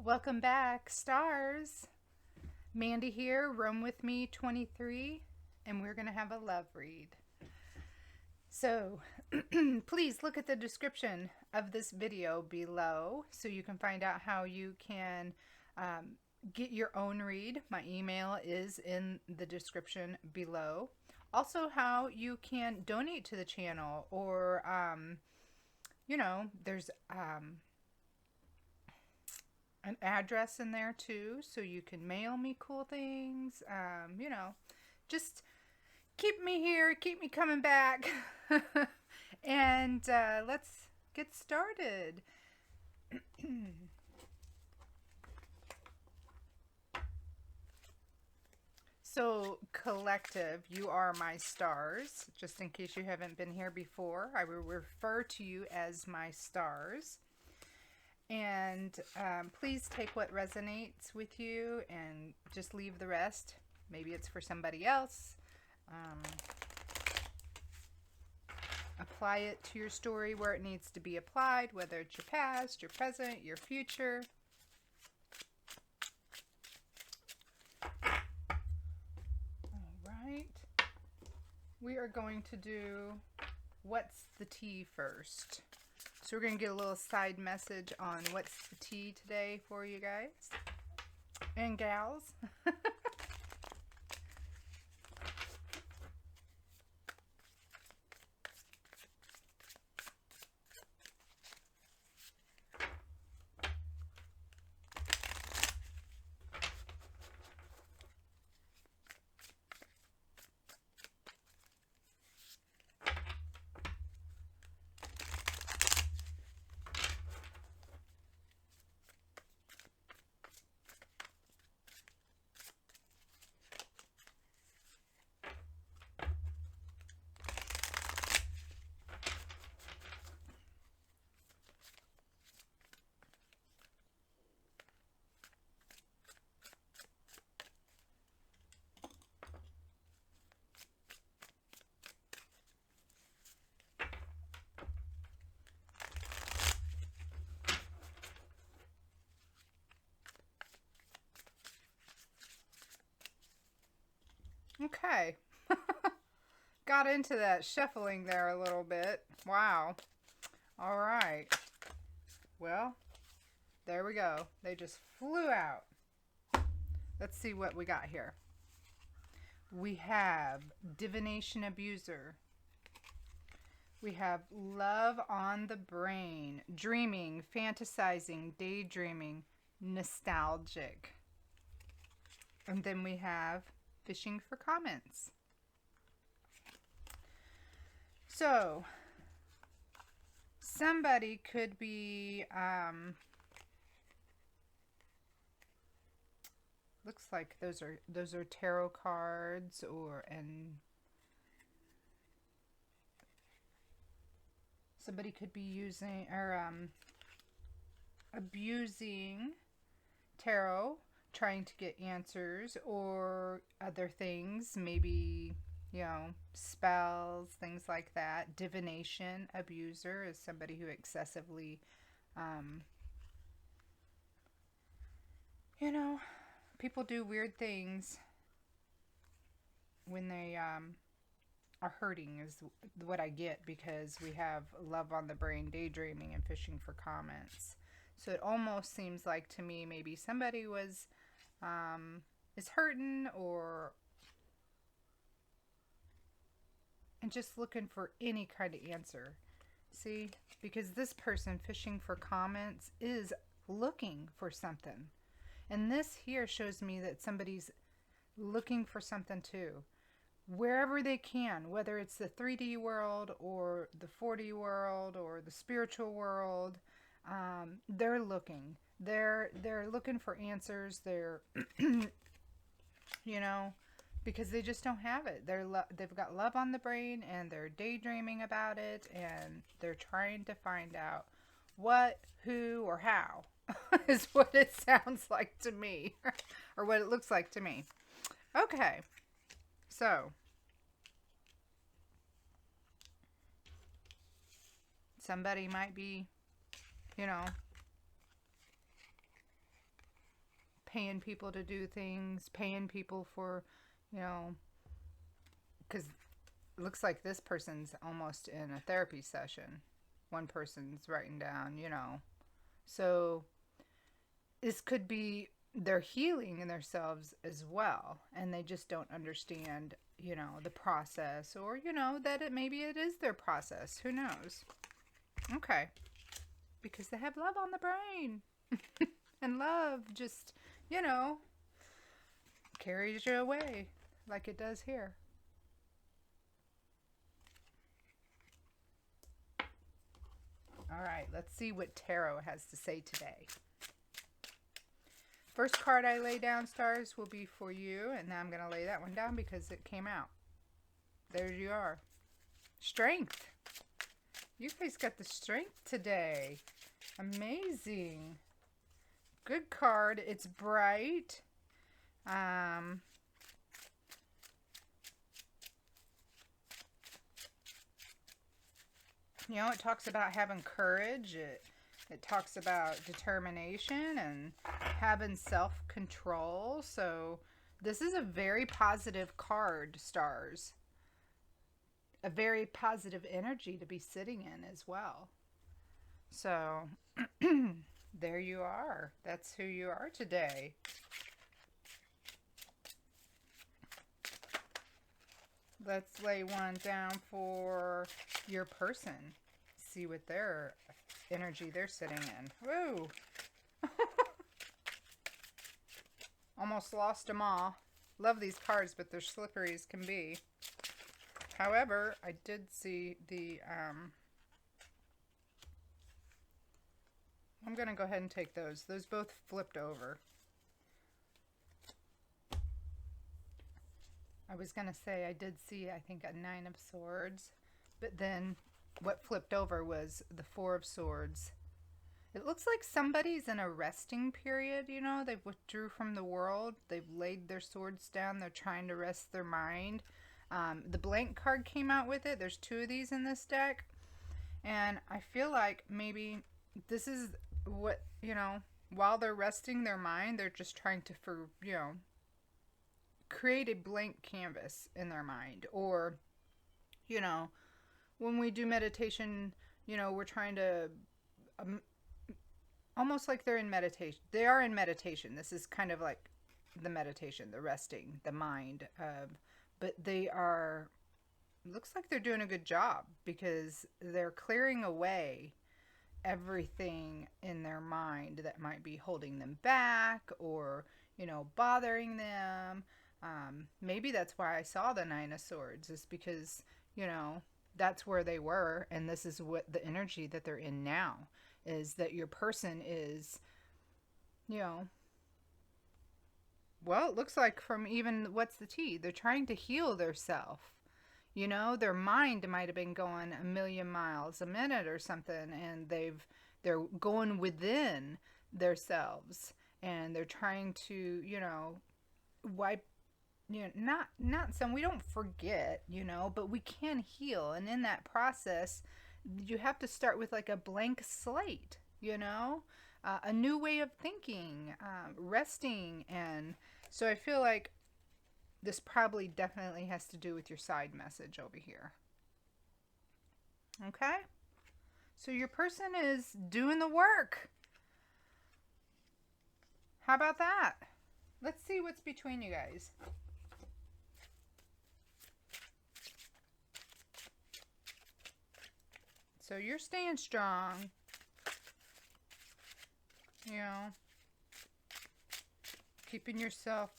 Welcome back, stars. Mandy here, Room With Me 23, and we're going to have a love read. So, please look at the description of this video below so you can find out how you can get your own read. My email is in the description below. Also, how you can donate to the channel, or, there's an address in there too, so you can mail me cool things. Just keep me here, keep me coming back. And let's get started. So, collective, you are my stars. Just in case you haven't been here before, I will refer to you as my stars. And please take what resonates with you and just leave the rest. Maybe it's for somebody else. Apply it to your story where it needs to be applied, whether it's your past, your present, your future. All right. We are going to do what's the tea first. So we're going to get a little side message on what's the tea today for you guys and gals. Okay. Got into that shuffling there a little bit. Wow. All right. Well, there we go. They just flew out. Let's see what we got here. We have divination abuser. We have love on the brain, dreaming, fantasizing, daydreaming, nostalgic. And then we have fishing for comments. So, somebody could be, looks like those are tarot cards, and somebody could be using or abusing tarot, trying to get answers or other things, maybe, spells, things like that. Divination abuser is somebody who excessively, people do weird things when they are hurting, is what I get, because we have love on the brain, daydreaming, and fishing for comments. So it almost seems like to me maybe somebody was is hurting and just looking for any kind of answer. See, because this person fishing for comments is looking for something. And this here shows me that somebody's looking for something too. Wherever they can, whether it's the 3D world or the 4D world or the spiritual world, they're looking. They're looking for answers. They're, because they just don't have it. They've got love on the brain, and they're daydreaming about it, and they're trying to find out what, who, or how is what it sounds like to me, or what it looks like to me. Okay, so somebody might be, paying people to do things, paying people for, you know, because it looks like this person's almost in a therapy session. One person's writing down, you know. So this could be they're healing in themselves as well, and they just don't understand, you know, the process, or, you know, that maybe it is their process. Who knows? Okay. Because they have love on the brain. And love just, you know, carries you away like it does here. All right, let's see what tarot has to say today. First card I lay down, stars, will be for you. And now I'm going to lay that one down because it came out. There you are. Strength. You guys got the strength today. Amazing. Good card. It's bright. You know, it talks about having courage. It talks about determination and having self-control. So this is a very positive card, stars. A very positive energy to be sitting in as well. So there you are. That's who you are today. Let's lay one down for your person. See what their energy they're sitting in. Woo! Almost lost them all. Love these cards, but they're slippery as can be. However, I did see the... I'm going to go ahead and take those. Those both flipped over. I was going to say I did see, I think, a 9 of Swords. But then what flipped over was the 4 of Swords. It looks like somebody's in a resting period, you know. They've withdrew from the world. They've laid their swords down. They're trying to rest their mind. The blank card came out with it. There's 2 of these in this deck. And I feel like maybe this is what, you know, while they're resting their mind, they're just trying to, you know, create a blank canvas in their mind. Or, you know, when we do meditation, you know, we're trying to, almost like they're in meditation. They are in meditation. This is kind of like the meditation, the resting, the mind. But they are, looks like they're doing a good job because they're clearing away everything in their mind that might be holding them back or, you know, bothering them. Maybe that's why I saw the 9 of Swords, is because, you know, that's where they were, and this is what the energy that they're in now, is that your person is, you know, well, it looks like from even what's the tea, they're trying to heal their self. You know, their mind might have been going a million miles a minute or something, and they're going within themselves, and they're trying to, you know, wipe, you know, not some, we don't forget, you know, but we can heal. And in that process, you have to start with like a blank slate, you know, a new way of thinking, resting. And so I feel like this probably definitely has to do with your side message over here. Okay? So your person is doing the work. How about that? Let's see what's between you guys. So you're staying strong. You know, keeping yourself,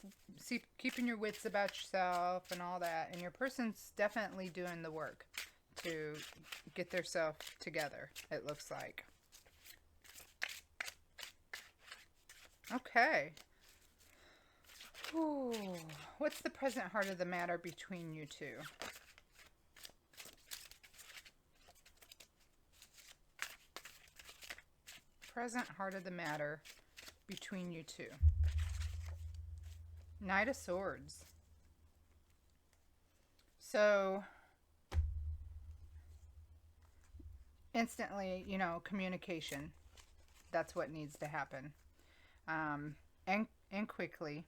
keeping your wits about yourself and all that. And your person's definitely doing the work to get themselves together, it looks like. Okay. Ooh, what's the present heart of the matter between you two? Present heart of the matter between you two. Knight of Swords. So, instantly, you know, communication. That's what needs to happen. and quickly.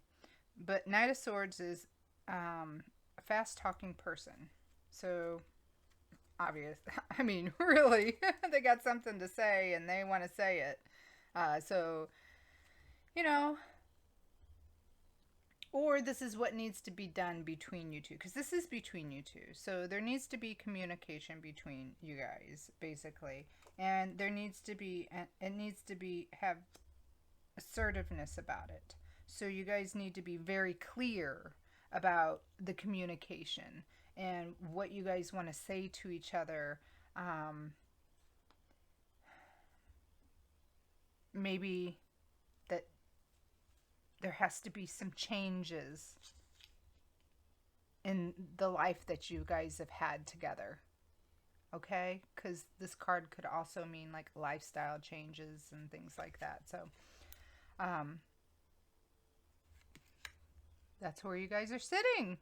But Knight of Swords is a fast-talking person. So, obvious. I mean, really, they got something to say and they want to say it. So, you know, or this is what needs to be done between you two, because this is between you two. So there needs to be communication between you guys, basically, and there needs to be, it needs to be, have assertiveness about it. So you guys need to be very clear about the communication and what you guys want to say to each other. Maybe that there has to be some changes in the life that you guys have had together. Okay? Because this card could also mean like lifestyle changes and things like that. So, that's where you guys are sitting.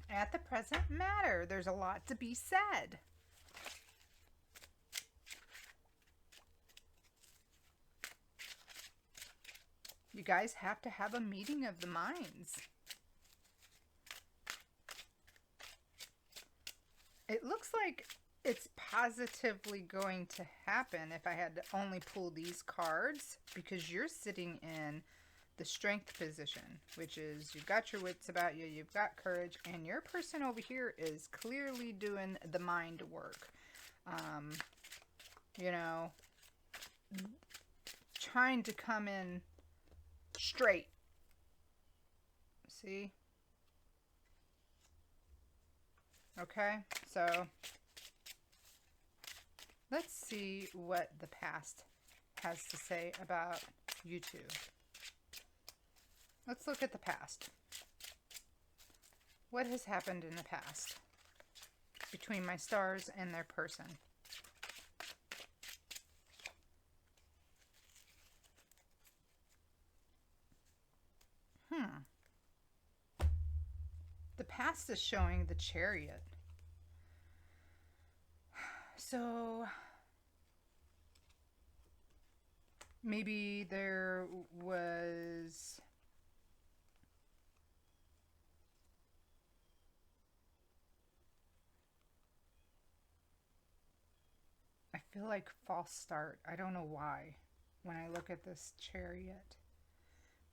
At the present matter, there's a lot to be said. You guys have to have a meeting of the minds. It looks like it's positively going to happen if I had to only pull these cards, because you're sitting in the strength position, which is you've got your wits about you, you've got courage, and your person over here is clearly doing the mind work. You know, trying to come in straight. See? Okay, so let's see what the past has to say about you two. Let's look at the past. What has happened in the past between my stars and their person? The past is showing the Chariot. So maybe there was I feel like false start. I don't know why when I look at this Chariot.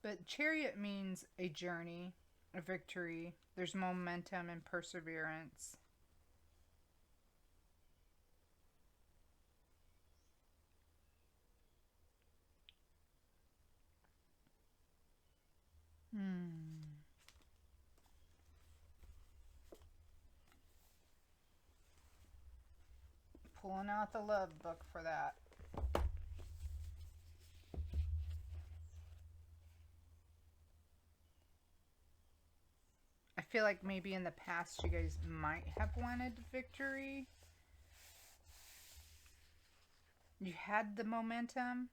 But Chariot means a journey, a victory. There's momentum and perseverance. Pulling out the love book for that. I feel like maybe in the past you guys might have wanted victory. You had the momentum.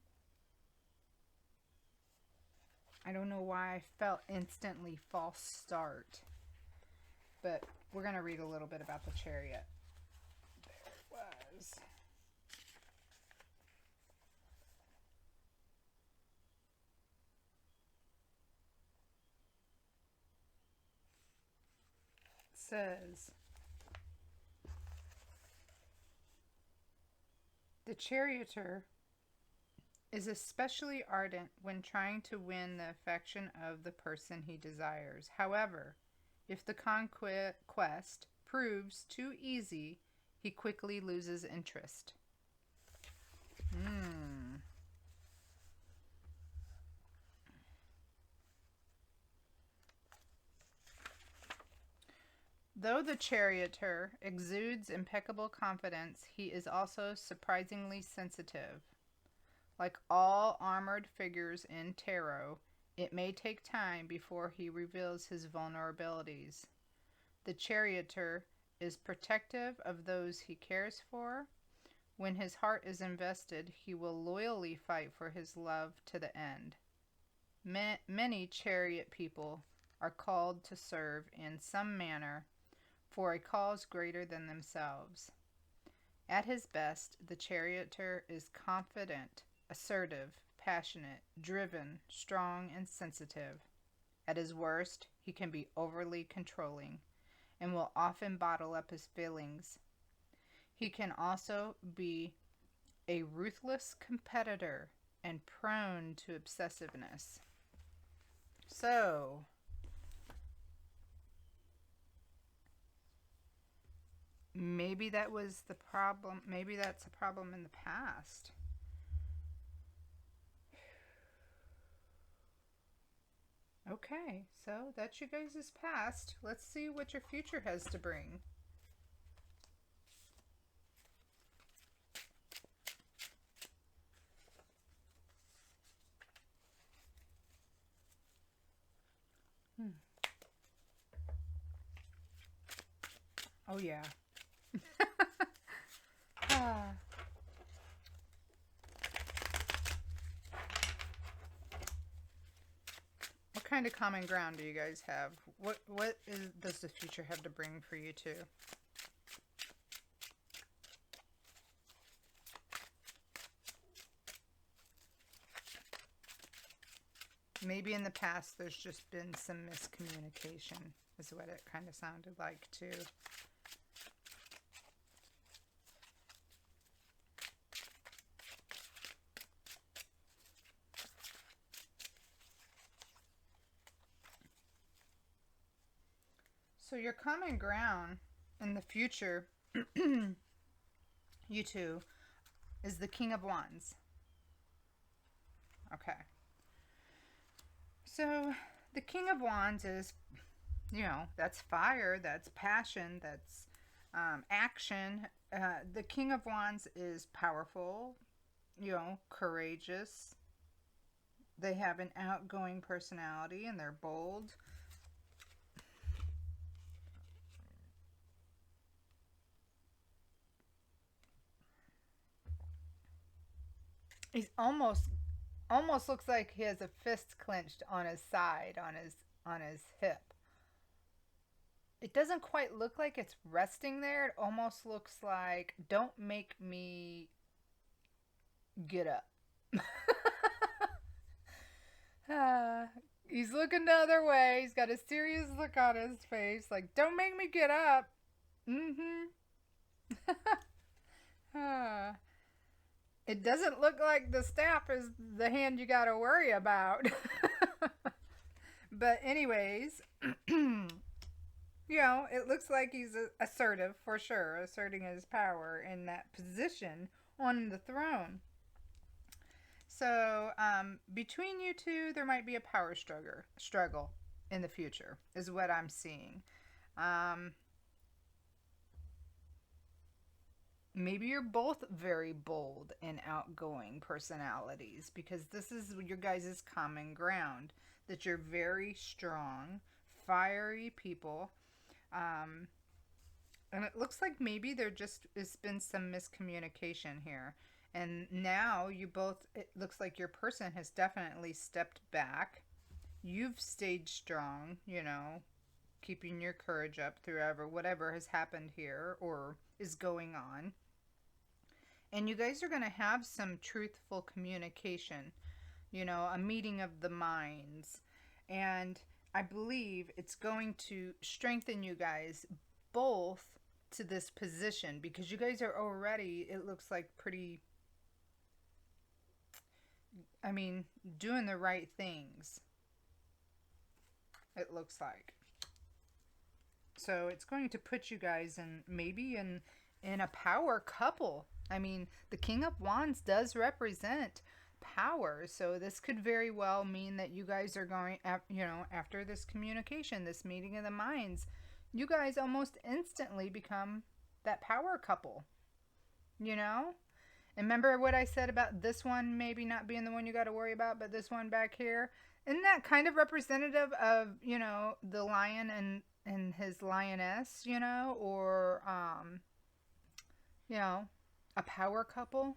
I don't know why I felt instantly false start. But we're going to read a little bit about the Chariot. There it was. It says, the charioteer is especially ardent when trying to win the affection of the person he desires. However, if the conquest proves too easy, he quickly loses interest. Though the charioteer exudes impeccable confidence, he is also surprisingly sensitive. Like all armored figures in tarot, it may take time before he reveals his vulnerabilities. The charioteer is protective of those he cares for. When his heart is invested, he will loyally fight for his love to the end. Many chariot people are called to serve in some manner for a cause greater than themselves. At his best, the charioteer is confident, assertive, passionate, driven, strong, and sensitive. At his worst, he can be overly controlling and will often bottle up his feelings. He can also be a ruthless competitor and prone to obsessiveness. So, maybe that was the problem. Maybe that's a problem in the past. Okay, so that's you guys' past. Let's see what your future has to bring. Oh, yeah. Ah. What kind of common ground do you guys have? Does the future have to bring for you two? Maybe in the past there's just been some miscommunication, is what it kind of sounded like too. So your common ground in the future, you two, is the King of Wands. Okay. So the King of Wands is, that's fire, that's passion, that's action. The King of Wands is powerful, courageous. They have an outgoing personality and they're bold. He's almost looks like he has a fist clenched on his side, on his hip. It doesn't quite look like it's resting there. It almost looks like, don't make me get up. He's looking the other way. He's got a serious look on his face, like, don't make me get up. It doesn't look like the staff is the hand you got to worry about. But anyways, it looks like he's assertive for sure, asserting his power in that position on the throne. So between you two, there might be a power struggle in the future, is what I'm seeing. Maybe you're both very bold and outgoing personalities, because this is your guys' common ground, that you're very strong, fiery people. And it looks like maybe there just has been some miscommunication here. And now you both, it looks like your person has definitely stepped back. You've stayed strong, keeping your courage up through whatever has happened here or is going on. And you guys are going to have some truthful communication, a meeting of the minds. And I believe it's going to strengthen you guys both to this position, because you guys are already, it looks like, pretty, doing the right things. It looks like. So it's going to put you guys in a power couple. The King of Wands does represent power. So this could very well mean that you guys are going, after this communication, this meeting of the minds, you guys almost instantly become that power couple. And remember what I said about this one maybe not being the one you got to worry about, but this one back here? Isn't that kind of representative of, the lion and his lioness, or, a power couple?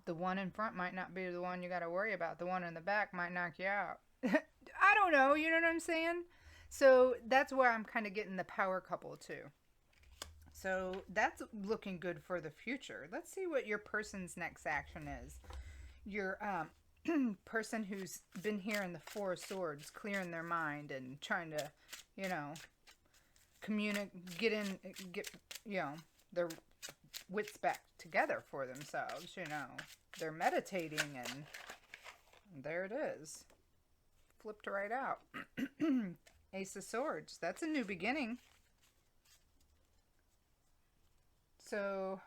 The one in front might not be the one you got to worry about. The one in the back might knock you out. I don't know. You know what I'm saying? So that's where I'm kind of getting the power couple too. So that's looking good for the future. Let's see what your person's next action is. Your person who's been here in the Four of Swords, clearing their mind and trying to, you know, get, you know, their wits back together for themselves, you know. They're meditating and there it is. Flipped right out. Ace of Swords. That's a new beginning. So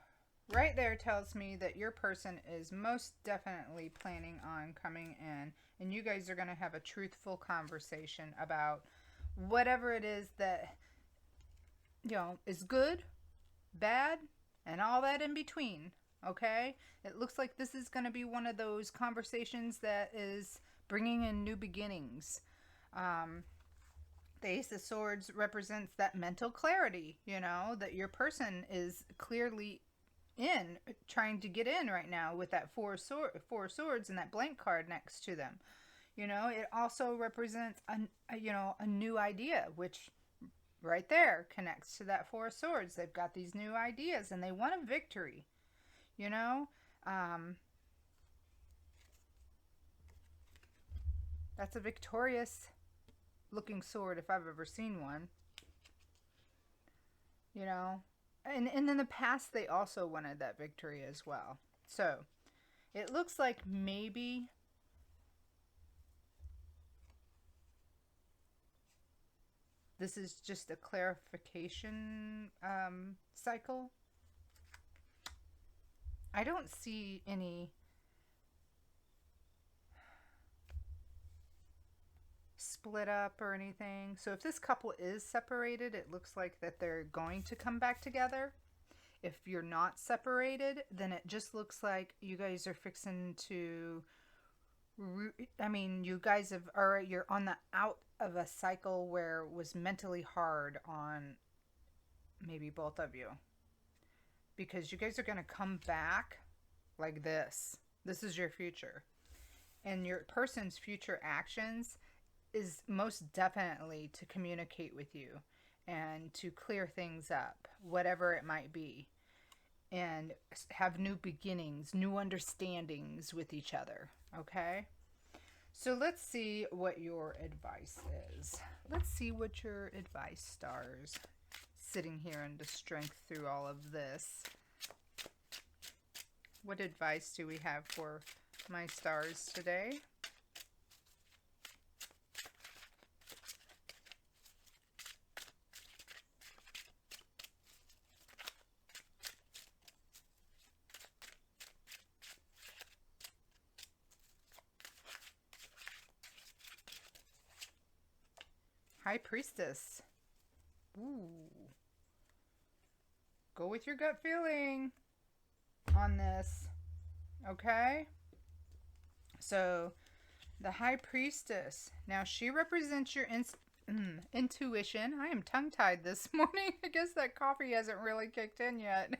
right there tells me that your person is most definitely planning on coming in and you guys are going to have a truthful conversation about whatever it is that, you know, is good, bad, and all that in between. Okay? It looks like this is going to be one of those conversations that is bringing in new beginnings. The Ace of Swords represents that mental clarity, you know, that your person is clearly trying to get in right now with that four swords and that blank card next to them. You know, it also represents a new idea, which right there connects to that Four of Swords. They've got these new ideas and they want a victory, you know. That's a victorious looking sword if I've ever seen one, you know. And in the past they also wanted that victory as well. So it looks like maybe this is just a clarification cycle. I don't see any split up or anything. So if this couple is separated, it looks like that they're going to come back together. If you're not separated, then it just looks like you guys are fixing to, I mean, you guys have, or you're on the out of a cycle where it was mentally hard on maybe both of you. Because you guys are going to come back like this. This is your future. And your person's future actions is most definitely to communicate with you and to clear things up, whatever it might be, and have new beginnings, new understandings with each other, okay? So let's see what your advice is. Let's see what your advice, stars, sitting here in the strength through all of this. What advice do we have for my stars today? High Priestess. Ooh. Go with your gut feeling on this. Okay? So, the High Priestess. Now, she represents your intuition. I am tongue-tied this morning. I guess that coffee hasn't really kicked in yet.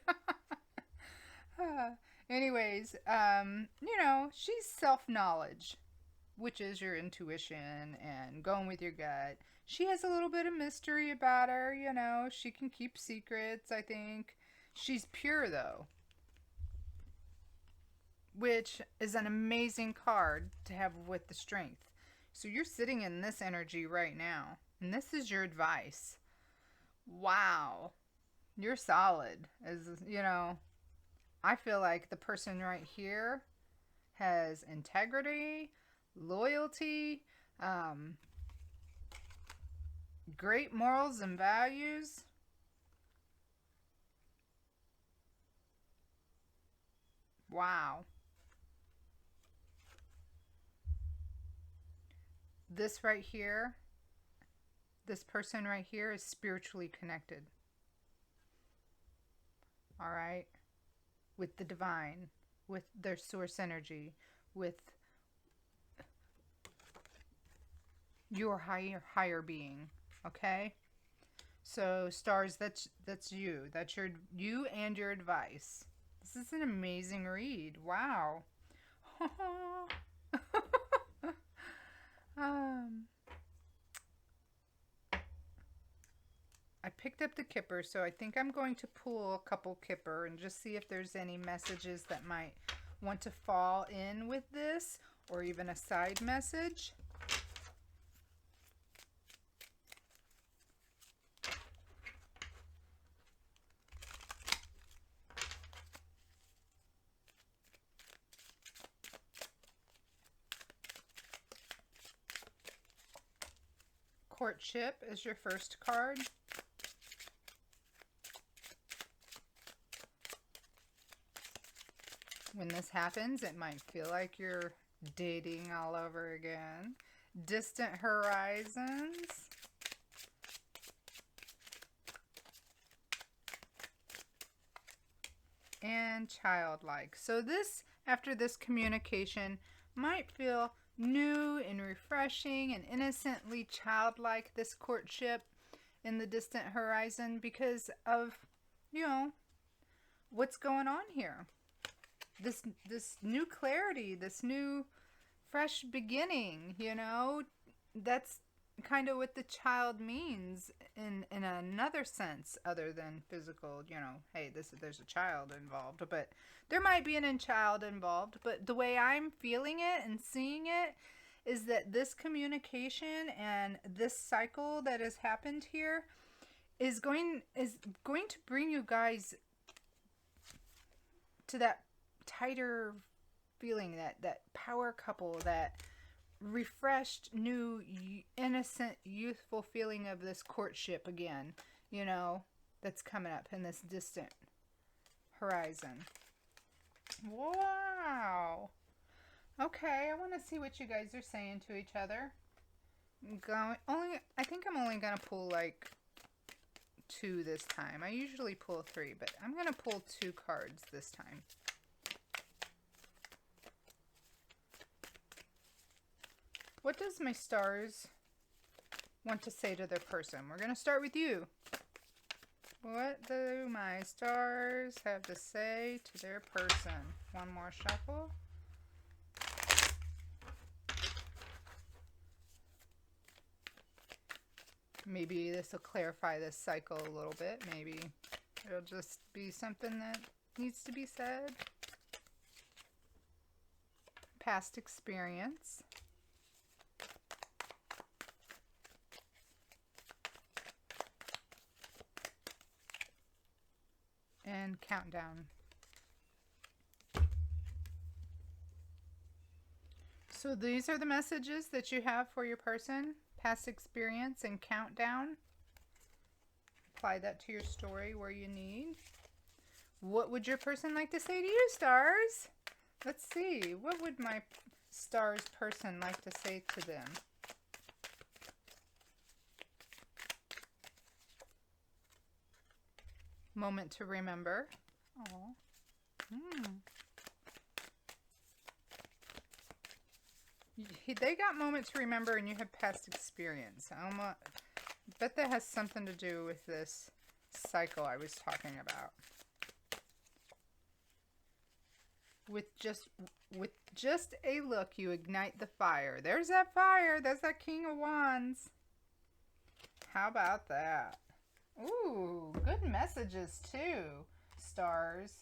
Anyways, you know, she's self-knowledge, which is your intuition and going with your gut. She has a little bit of mystery about her, you know. She can keep secrets, I think. She's pure, though, which is an amazing card to have with the strength. So you're sitting in this energy right now, and this is your advice. Wow. You're solid. As you know, I feel like the person right here has integrity, loyalty, great morals and values. Wow. This right here, this person right here is spiritually connected. All right? With the divine, with their source energy, with your higher being. Okay? So stars, that's you. That's you and your advice. This is an amazing read. Wow. I picked up the kipper, so I think I'm going to pull a couple kipper and just see if there's any messages that might want to fall in with this, or even a side message. Courtship is your first card. When this happens, it might feel like you're dating all over again. Distant horizons. And childlike. So this, after this communication, might feel new and refreshing and innocently childlike, this courtship in the distant horizon, because of, you know, what's going on here. This new clarity, this new fresh beginning, you know, that's kind of what the child means in another sense other than physical, you know, hey, there's a child involved, but there might be a child involved, but the way I'm feeling it and seeing it is that this communication and this cycle that has happened here is going to bring you guys to that tighter feeling, that power couple, that refreshed, new, innocent, youthful feeling of this courtship again, you know, that's coming up in this distant horizon. Wow. Okay, I want to see what you guys are saying to each other. I think I'm only going to pull like 2 this time. I usually pull 3, but I'm going to pull 2 cards this time. What does my stars want to say to their person? We're going to start with you. What do my stars have to say to their person? One more shuffle. Maybe this will clarify this cycle a little bit. Maybe it'll just be something that needs to be said. Past experience. And countdown. So these are the messages that you have for your person. Past experience and countdown. Apply that to your story where you need. What would your person like to say to you, stars? Let's see. What would my stars person like to say to them? Moment to remember. Oh. They got moment to remember, and you have past experience. I bet that has something to do with this cycle I was talking about. With just a look, you ignite the fire. There's that fire. There's that King of Wands. How about that? Ooh, good messages too, stars.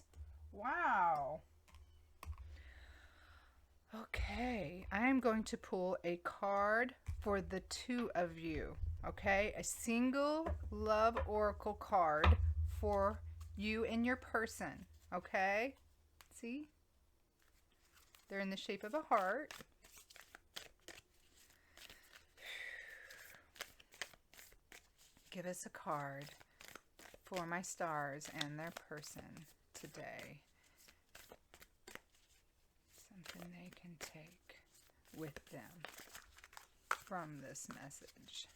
Wow. Okay, I'm going to pull a card for the 2 of you. Okay, a single love oracle card for you and your person. Okay, see? They're in the shape of a heart. Give us a card for my stars and their person today. Something they can take with them from this message.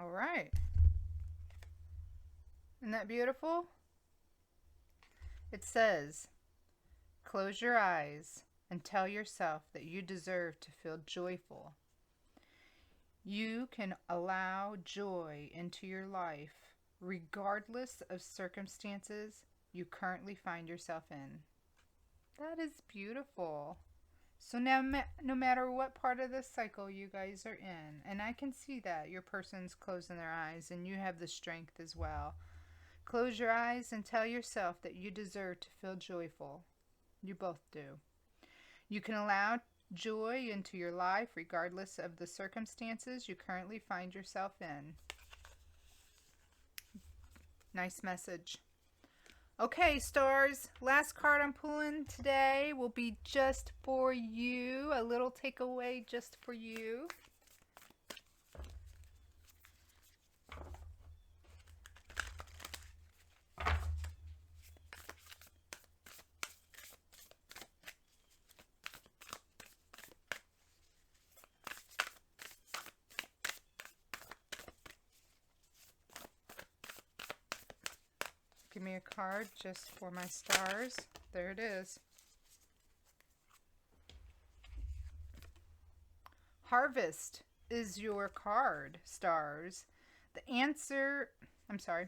All right. Isn't that beautiful? It says, close your eyes and tell yourself that you deserve to feel joyful. You can allow joy into your life regardless of circumstances you currently find yourself in. That is beautiful. So now, no matter what part of this cycle you guys are in, and I can see that your person's closing their eyes and you have the strength as well. Close your eyes and tell yourself that you deserve to feel joyful. You both do. You can allow joy into your life regardless of the circumstances you currently find yourself in. Nice message. Okay, stars, last card I'm pulling today will be just for you. A little takeaway just for you. Give me a card just for my stars. There it is. Harvest is your card, stars. The answer, I'm sorry.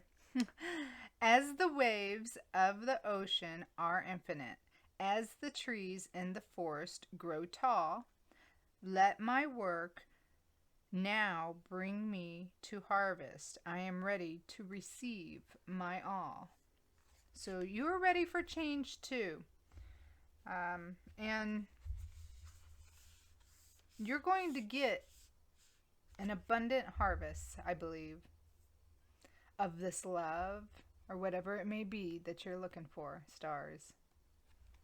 As the waves of the ocean are infinite, as the trees in the forest grow tall, let my work now bring me to harvest. I am ready to receive my all. So you are ready for change too. And you're going to get an abundant harvest, I believe, of this love or whatever it may be that you're looking for, stars.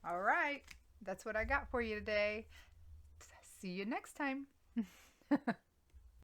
All right, that's what I got for you today. See you next time.